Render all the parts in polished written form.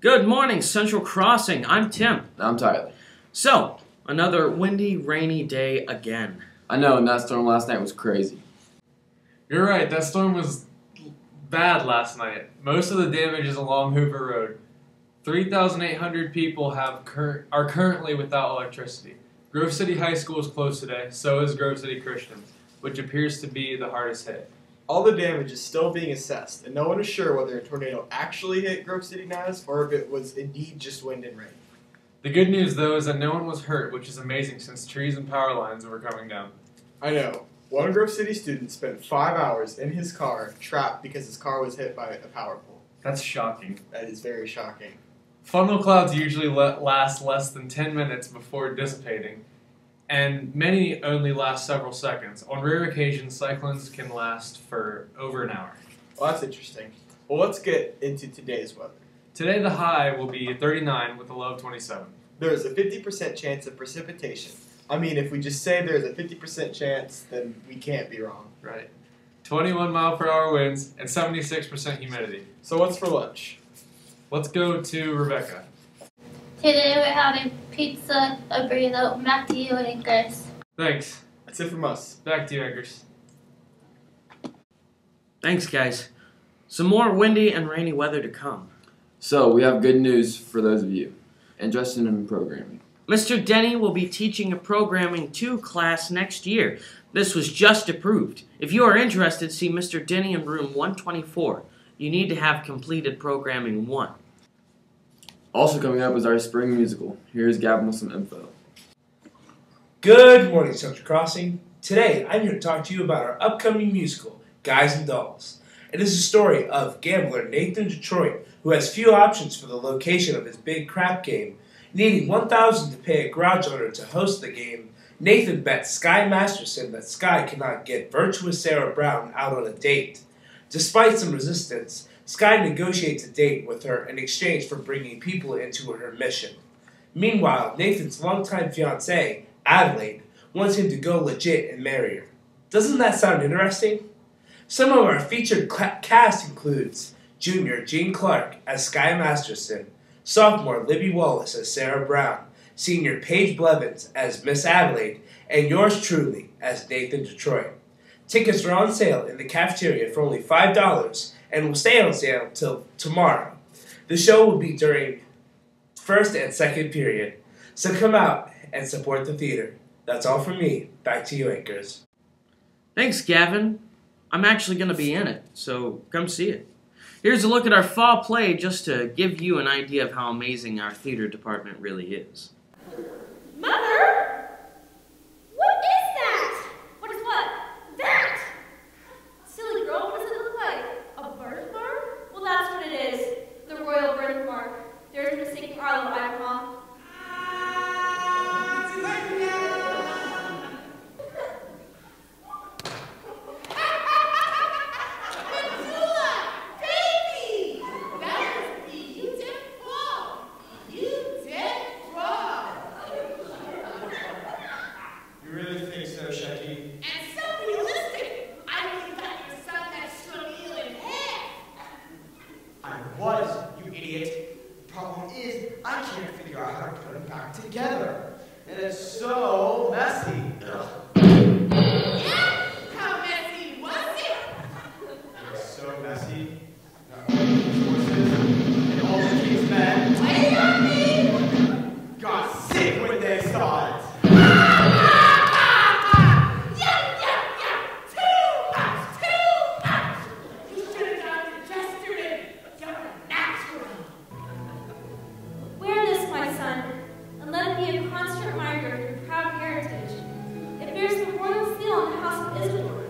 Good morning, Central Crossing. I'm Tim. I'm Tyler. So, another windy, rainy day again. I know, and that storm last night was crazy. You're right, that storm was bad last night. Most of the damage is along Hoover Road. 3,800 people are currently without electricity. Grove City High School is closed today, so is Grove City Christian, which appears to be the hardest hit. All the damage is still being assessed, and no one is sure whether a tornado actually hit Grove City Naz or if it was indeed just wind and rain. The good news, though, is that no one was hurt, which is amazing since trees and power lines were coming down. I know. One Grove City student spent 5 hours in his car trapped because his car was hit by a power pole. That's shocking. That is very shocking. Funnel clouds usually last less than 10 minutes before dissipating, and many only last several seconds. On rare occasions, cyclones can last for over an hour. Well, that's interesting. Well, let's get into today's weather. Today the high will be 39 with a low of 27. There is a 50% chance of precipitation. I mean, if we just say there's a 50% chance, then we can't be wrong. Right. 21-mile-per-hour winds and 76% humidity. So what's for lunch? Let's go to Rebecca. Today we're having pizza, a burrito. Back to you, Anchors. Thanks. That's it from us. Back to you, Anchors. Thanks, guys. Some more windy and rainy weather to come. So, we have good news for those of you interested in programming. Mr. Denny will be teaching a Programming 2 class next year. This was just approved. If you are interested, see Mr. Denny in room 124. You need to have completed Programming 1. Also coming up is our spring musical. Here's Gavin with some info. Good morning, Central Crossing. Today, I'm here to talk to you about our upcoming musical, Guys and Dolls. It is a story of gambler Nathan Detroit, who has few options for the location of his big crap game. Needing $1,000 to pay a garage owner to host the game, Nathan bets Sky Masterson that Sky cannot get virtuous Sarah Brown out on a date. Despite some resistance, Sky negotiates a date with her in exchange for bringing people into her mission. Meanwhile, Nathan's longtime fiancée, Adelaide, wants him to go legit and marry her. Doesn't that sound interesting? Some of our featured cast includes Junior Gene Clark as Sky Masterson, Sophomore Libby Wallace as Sarah Brown, Senior Paige Blevins as Miss Adelaide, and yours truly as Nathan Detroit. Tickets are on sale in the cafeteria for only $5 and will stay on sale till tomorrow. The show will be during first and second period, so come out and support the theater. That's all from me. Back to you, Anchors. Thanks, Gavin. I'm actually going to be in it, so come see it. Here's a look at our fall play just to give you an idea of how amazing our theater department really is. Mother? What is that? What is what? That! Silly girl, what does it look like? A birthmark? Well, that's what it is. The royal birthmark. There's a mistake Arlo, Ivanhoe. Together. And it's so messy. Ugh. Yeah? How messy was it? It was so messy. And all the king's men Wait on me! got sick when they saw it. Too much! You should have done it yesterday. You're a natural. Wear this, my son, and let it be a constant reminder of your proud heritage. It bears the royal seal on the house of Isidore.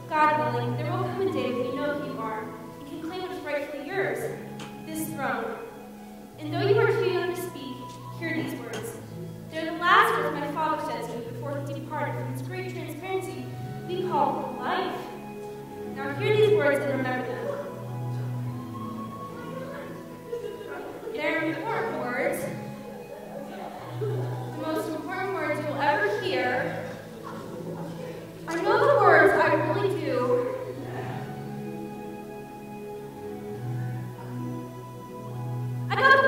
God willing, there will come a day when you know who you are and can claim what is rightfully yours, this throne. And though you are too young to speak, hear these words. They're the last words my father said to me before he departed from this great transparency we call life. Now hear these words and remember them. They're important words. The most important words you'll ever hear. I know the words, I really do. I got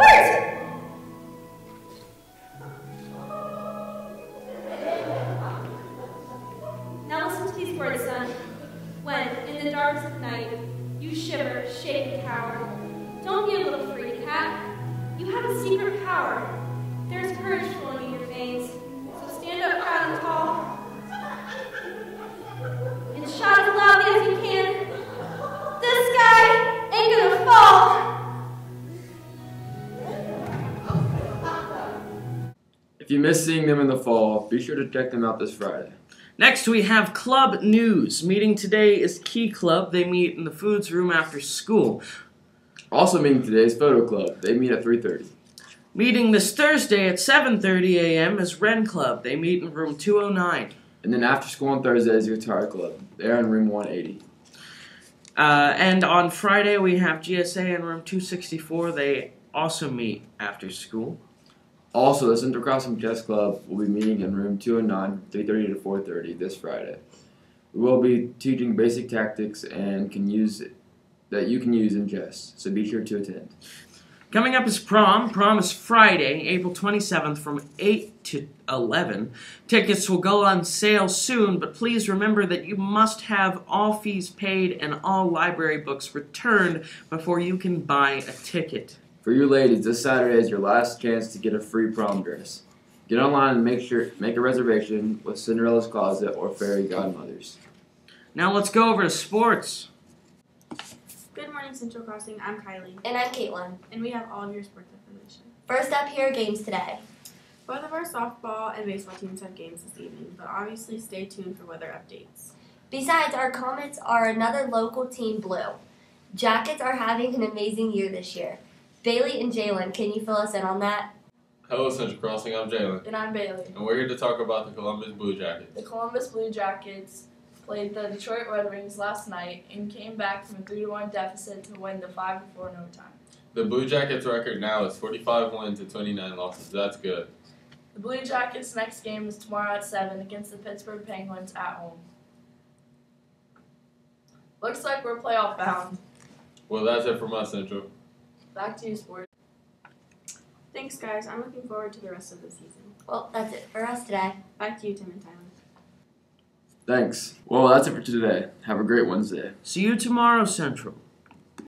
have a secret power. There's courage flowing in your veins. So stand up proud and tall. And shout as loudly as you can. This guy ain't gonna fall. If you miss seeing them in the fall, be sure to check them out this Friday. Next, we have club news. Meeting today is Key Club. They meet in the foods room after school. Also meeting today is Photo Club. They meet at 3:30. Meeting this Thursday at 7:30 a.m. is Ren Club. They meet in room 209. And then after school on Thursday is Guitar Club. They're in room 180. And on Friday, we have GSA in room 264. They also meet after school. Also, the Central Crossing Chess Club will be meeting in room 209 from 3:30 to 4:30 this Friday. We will be teaching basic tactics and that you can use in chess, so be sure to attend. Coming up is prom. Prom is Friday, April 27th from 8 to 11. Tickets will go on sale soon, but please remember that you must have all fees paid and all library books returned before you can buy a ticket. For you ladies, this Saturday is your last chance to get a free prom dress. Get online and make a reservation with Cinderella's Closet or Fairy Godmothers. Now let's go over to sports. Good morning, Central Crossing. I'm Kylie. And I'm Caitlin. And we have all of your sports information. First up, here are games today. Both of our softball and baseball teams have games this evening, but obviously stay tuned for weather updates. Besides, our Comets are another local team, Blue. Jackets are having an amazing year this year. Bailey and Jalen, can you fill us in on that? Hello, Central Crossing. I'm Jalen. And I'm Bailey. And we're here to talk about the Columbus Blue Jackets. The Columbus Blue Jackets played the Detroit Red Wings last night and came back from a 3-1 deficit to win the 5-4 in overtime. The Blue Jackets record now is 45 wins and 29 losses. That's good. The Blue Jackets' next game is tomorrow at 7 against the Pittsburgh Penguins at home. Looks like we're playoff bound. Well, that's it from us, Central. Back to you, Sports. Thanks, guys. I'm looking forward to the rest of the season. Well, that's it for us today. Back to you, Tim and Tyler. Thanks. Well, that's it for today. Have a great Wednesday. See you tomorrow, Central.